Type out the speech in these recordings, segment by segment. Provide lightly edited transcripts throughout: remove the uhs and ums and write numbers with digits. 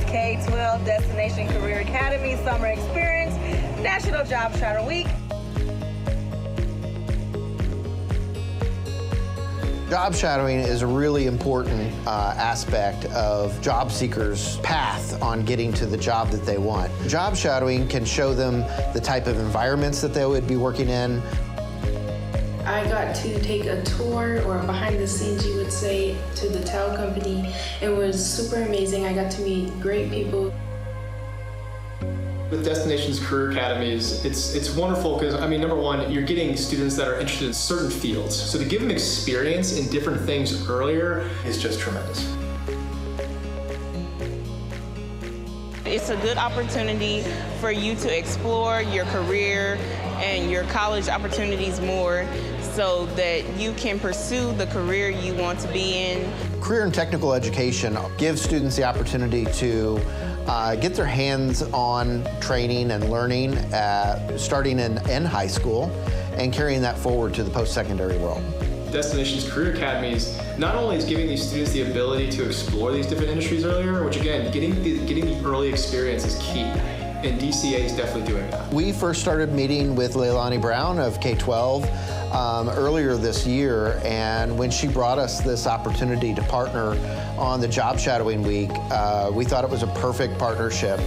K12 Destination Career Academy Summer Experience National Job Shadow Week. Job shadowing is a really important aspect of job seekers' path on getting to the job that they want. Job shadowing can show them the type of environments that they would be working in. I got to take a tour, or behind the scenes you would say, to the towel company. It was super amazing. I got to meet great people. With Destinations Career Academies, it's wonderful because, number one, you're getting students that are interested in certain fields. So to give them experience in different things earlier is just tremendous. It's a good opportunity for you to explore your career and your college opportunities more so that you can pursue the career you want to be in. Career and technical education gives students the opportunity to get their hands on training and learning starting in high school and carrying that forward to the post-secondary world. Destinations Career Academies not only is giving these students the ability to explore these different industries earlier, which again, getting the early experience is key, and DCA is definitely doing that. We first started meeting with Leilani Brown of K12 earlier this year, and when she brought us this opportunity to partner on the Job Shadowing Week, we thought it was a perfect partnership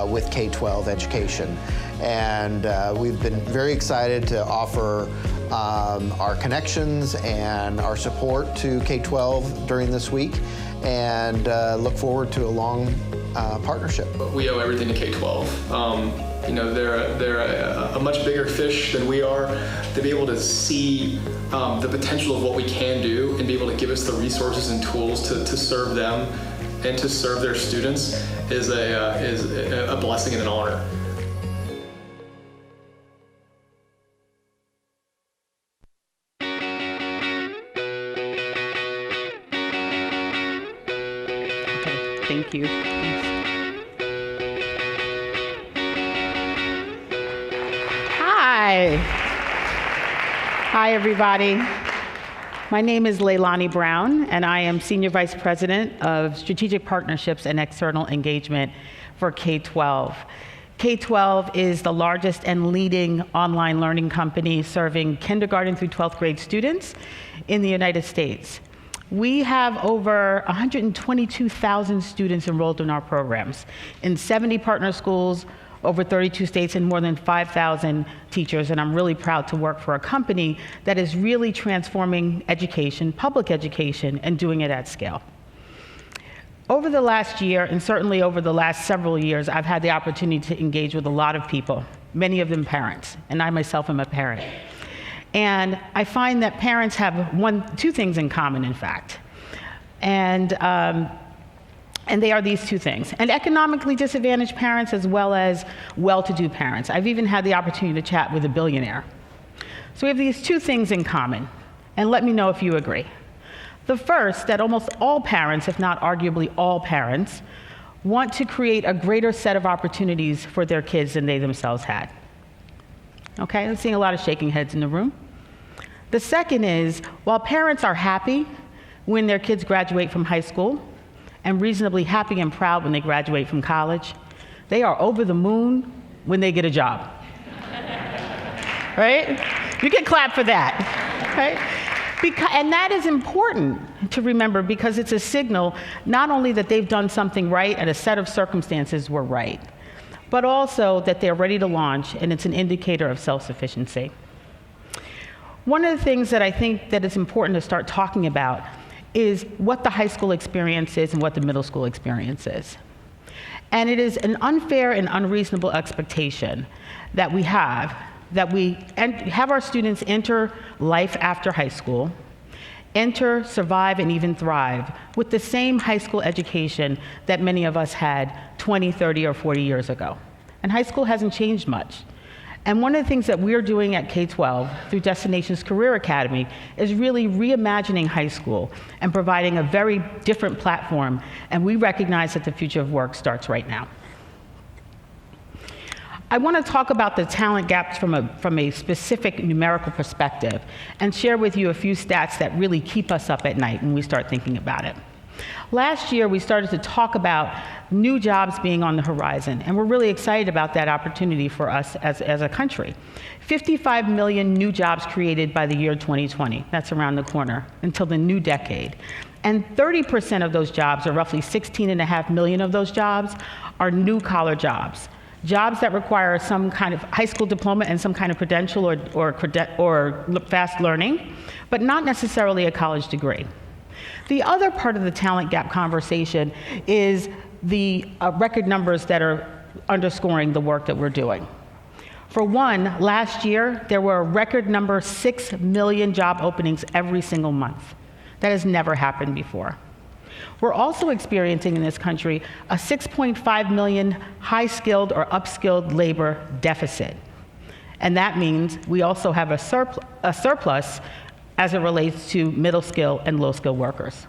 with K12 education. And we've been very excited to offer our connections and our support to K12 during this week, and look forward to a long partnership. We owe everything to K12. They're a much bigger fish than we are. To be able to see the potential of what we can do and be able to give us the resources and tools to serve them and to serve their students is a blessing and an honor. Thank you. Hi, everybody. My name is Leilani Brown, and I am Senior Vice President of Strategic Partnerships and External Engagement for K12. K12 is the largest and leading online learning company serving kindergarten through 12th grade students in the United States. We have over 122,000 students enrolled in our programs in 70 partner schools, over 32 states, and more than 5,000 teachers, and I'm really proud to work for a company that is really transforming education, public education, and doing it at scale. Over the last year, and certainly over the last several years, I've had the opportunity to engage with a lot of people, many of them parents, and I myself am a parent. And I find that parents have two things in common, in fact. And they are these two things, and economically disadvantaged parents as well as well-to-do parents. I've even had the opportunity to chat with a billionaire. So we have these two things in common, and let me know if you agree. The first, that almost all parents, if not arguably all parents, want to create a greater set of opportunities for their kids than they themselves had. Okay, I'm seeing a lot of shaking heads in the room. The second is, while parents are happy when their kids graduate from high school, and reasonably happy and proud when they graduate from college, they are over the moon when they get a job. Right? You can clap for that, right? And that is important to remember, because it's a signal not only that they've done something right and a set of circumstances were right, but also that they're ready to launch, and it's an indicator of self-sufficiency. One of the things that I think that is important to start talking about is what the high school experience is and what the middle school experience is. And it is an unfair and unreasonable expectation that we have our students enter life after high school, enter, survive, and even thrive with the same high school education that many of us had 20, 30, or 40 years ago. And high school hasn't changed much. And one of the things that we're doing at K12 through Destinations Career Academy is really reimagining high school and providing a very different platform, and we recognize that the future of work starts right now. I want to talk about the talent gaps from a specific numerical perspective and share with you a few stats that really keep us up at night when we start thinking about it. Last year, we started to talk about new jobs being on the horizon, and we're really excited about that opportunity for us as a country. 55 million new jobs created by the year 2020. That's around the corner, until the new decade. And 30% of those jobs, or roughly 16.5 million of those jobs, are new-collar jobs. Jobs that require some kind of high school diploma and some kind of credential or fast learning, but not necessarily a college degree. The other part of the talent gap conversation is the record numbers that are underscoring the work that we're doing. For one, last year, there were a record number 6 million job openings every single month. That has never happened before. We're also experiencing in this country a 6.5 million high-skilled or upskilled labor deficit. And that means we also have a surplus as it relates to middle skill and low skill workers.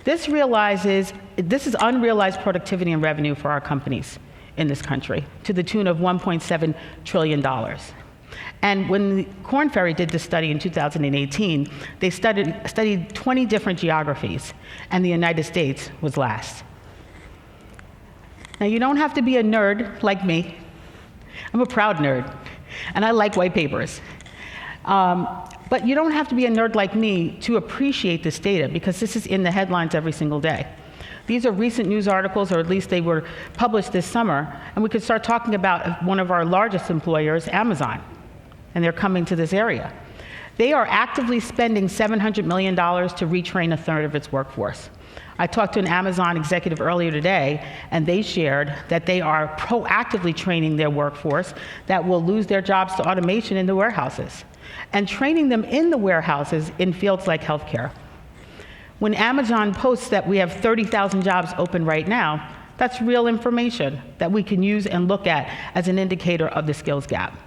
This is unrealized productivity and revenue for our companies in this country to the tune of $1.7 trillion. And when the Korn Ferry did this study in 2018, they studied 20 different geographies, and the United States was last. Now, you don't have to be a nerd like me. I'm a proud nerd, and I like white papers. But you don't have to be a nerd like me to appreciate this data, because this is in the headlines every single day. These are recent news articles, or at least they were published this summer, and we could start talking about one of our largest employers, Amazon, and they're coming to this area. They are actively spending $700 million to retrain a third of its workforce. I talked to an Amazon executive earlier today, and they shared that they are proactively training their workforce that will lose their jobs to automation in the warehouses, and training them in the warehouses in fields like healthcare. When Amazon posts that we have 30,000 jobs open right now, that's real information that we can use and look at as an indicator of the skills gap.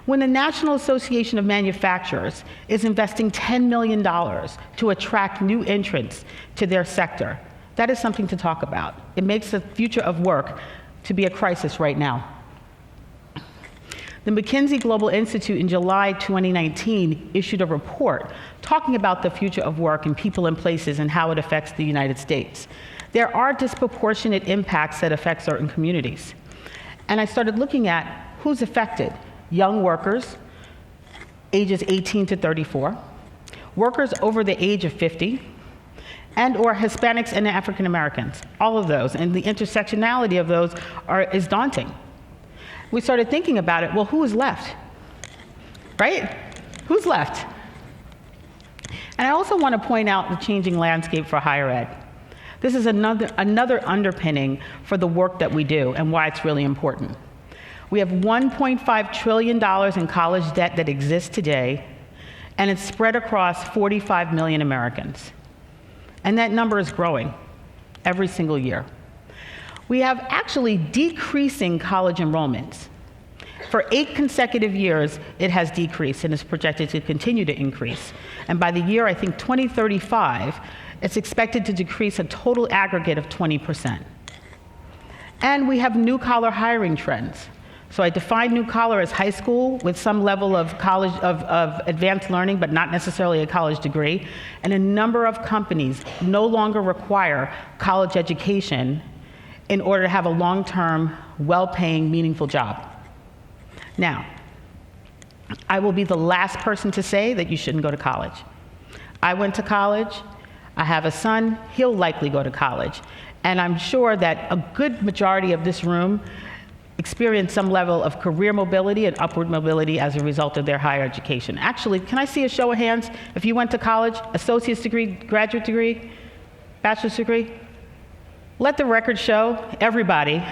When the National Association of Manufacturers is investing $10 million to attract new entrants to their sector, that is something to talk about. It makes the future of work to be a crisis right now. The McKinsey Global Institute in July 2019 issued a report talking about the future of work and people and places and how it affects the United States. There are disproportionate impacts that affect certain communities. And I started looking at who's affected. Young workers, ages 18 to 34, workers over the age of 50, and or Hispanics and African Americans, all of those. And the intersectionality of those is daunting. We started thinking about it, well, who is left, right? Who's left? And I also want to point out the changing landscape for higher ed. This is another underpinning for the work that we do and why it's really important. We have $1.5 trillion in college debt that exists today, and it's spread across 45 million Americans. And that number is growing every single year. We have actually decreasing college enrollments. For 8 consecutive years, it has decreased and is projected to continue to increase. And by the year, I think 2035, it's expected to decrease a total aggregate of 20%. And we have new collar hiring trends. So I define new collar as high school with some level of college of advanced learning, but not necessarily a college degree. And a number of companies no longer require college education in order to have a long-term, well-paying, meaningful job. Now, I will be the last person to say that you shouldn't go to college. I went to college. I have a son. He'll likely go to college. And I'm sure that a good majority of this room experience some level of career mobility and upward mobility as a result of their higher education. Actually, can I see a show of hands if you went to college, associate's degree, graduate degree, bachelor's degree? Let the record show, everybody,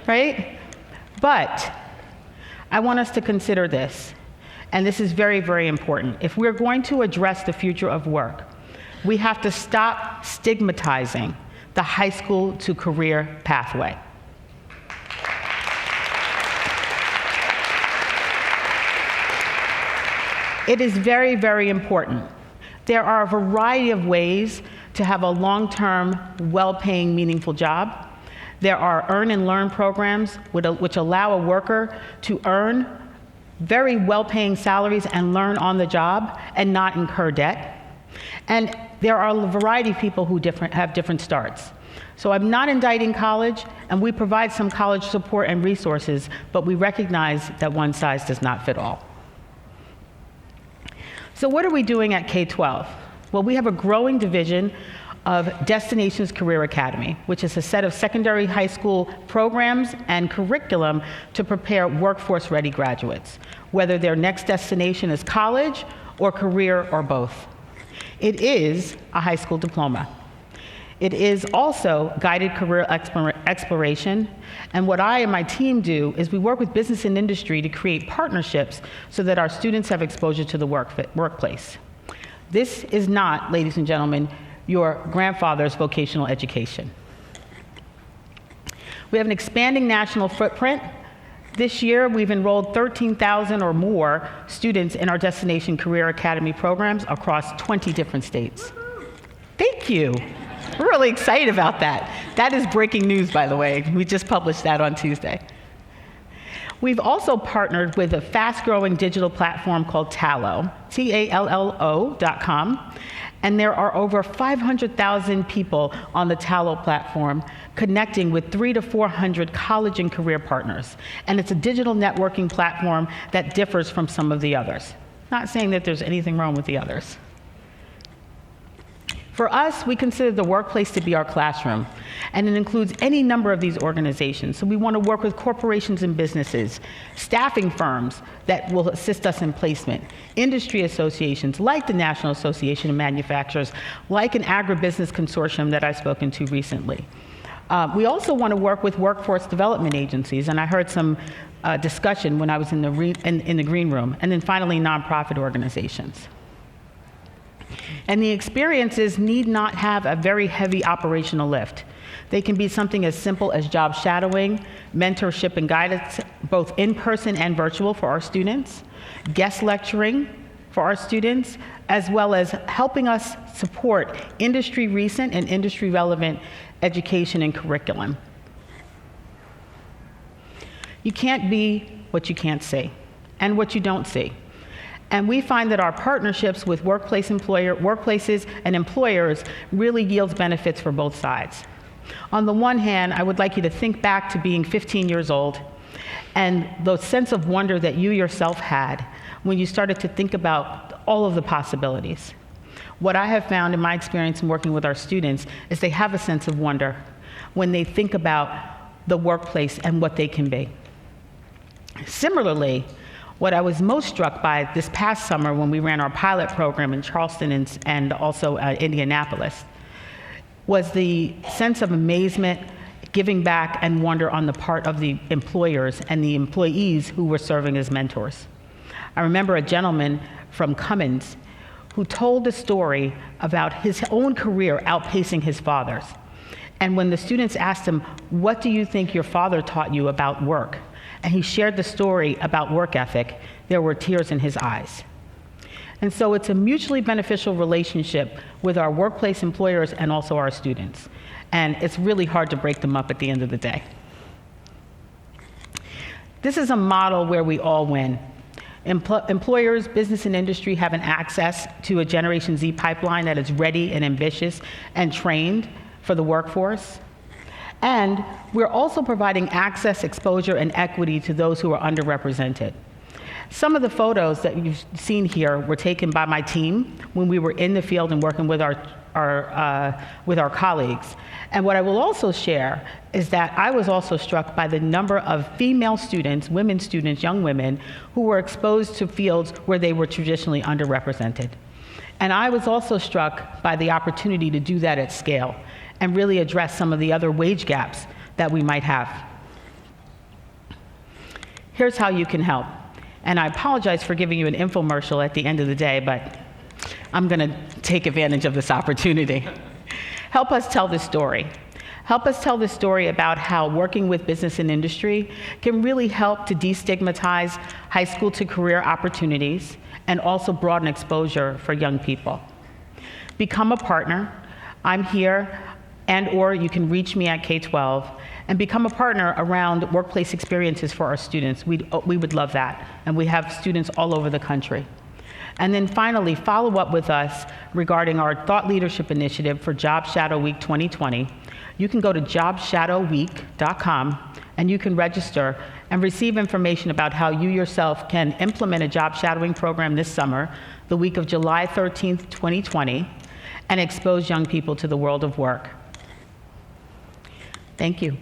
right? But I want us to consider this, and this is very, very important. If we're going to address the future of work, we have to stop stigmatizing the high school to career pathway. It is very, very important. There are a variety of ways to have a long-term, well-paying, meaningful job. There are earn and learn programs which allow a worker to earn very well-paying salaries and learn on the job and not incur debt. And there are a variety of people who have different starts. So I'm not indicting college, and we provide some college support and resources, but we recognize that one size does not fit all. So what are we doing at K12? Well, we have a growing division of Destinations Career Academy, which is a set of secondary high school programs and curriculum to prepare workforce-ready graduates, whether their next destination is college or career or both. It is a high school diploma. It is also guided career exploration, and what I and my team do is we work with business and industry to create partnerships so that our students have exposure to the workplace. This is not, ladies and gentlemen, your grandfather's vocational education. We have an expanding national footprint. This year, we've enrolled 13,000 or more students in our Destination Career Academy programs across 20 different states. Thank you. We're really excited about that. That is breaking news, by the way. We just published that on Tuesday. We've also partnered with a fast-growing digital platform called Tallo, Tallo.com, and there are over 500,000 people on the Tallo platform connecting with 300 to 400 college and career partners. And it's a digital networking platform that differs from some of the others. Not saying that there's anything wrong with the others. For us, we consider the workplace to be our classroom, and it includes any number of these organizations. So we want to work with corporations and businesses, staffing firms that will assist us in placement, industry associations like the National Association of Manufacturers, like an agribusiness consortium that I've spoken to recently. We also want to work with workforce development agencies, and I heard some discussion when I was in the green room, and then finally nonprofit organizations. And the experiences need not have a very heavy operational lift. They can be something as simple as job shadowing, mentorship and guidance, both in person and virtual for our students, guest lecturing for our students, as well as helping us support industry recent and industry relevant education and curriculum. You can't be what you can't see and what you don't see. And we find that our partnerships with workplaces and employers really yields benefits for both sides. On the one hand, I would like you to think back to being 15 years old and the sense of wonder that you yourself had when you started to think about all of the possibilities. What I have found in my experience in working with our students is they have a sense of wonder when they think about the workplace and what they can be. Similarly, what I was most struck by this past summer when we ran our pilot program in Charleston and also Indianapolis was the sense of amazement, giving back, and wonder on the part of the employers and the employees who were serving as mentors. I remember a gentleman from Cummins who told a story about his own career outpacing his father's. And when the students asked him, "What do you think your father taught you about work?" and he shared the story about work ethic, there were tears in his eyes. And so it's a mutually beneficial relationship with our workplace employers and also our students. And it's really hard to break them up at the end of the day. This is a model where we all win. Employers, business, and industry have an access to a Generation Z pipeline that is ready and ambitious and trained for the workforce. And we're also providing access, exposure, and equity to those who are underrepresented. Some of the photos that you've seen here were taken by my team when we were in the field and working with our colleagues. And what I will also share is that I was also struck by the number of female students, women students, young women, who were exposed to fields where they were traditionally underrepresented. And I was also struck by the opportunity to do that at scale and really address some of the other wage gaps that we might have. Here's how you can help. And I apologize for giving you an infomercial at the end of the day, but I'm going to take advantage of this opportunity. Help us tell this story. Help us tell this story about how working with business and industry can really help to destigmatize high school to career opportunities and also broaden exposure for young people. Become a partner. I'm here, and/or you can reach me at K12 and become a partner around workplace experiences for our students. We would love that, and we have students all over the country. And then finally, follow up with us regarding our Thought Leadership Initiative for Job Shadow Week 2020. You can go to jobshadowweek.com and you can register and receive information about how you yourself can implement a job shadowing program this summer, the week of July 13th, 2020, and expose young people to the world of work. Thank you.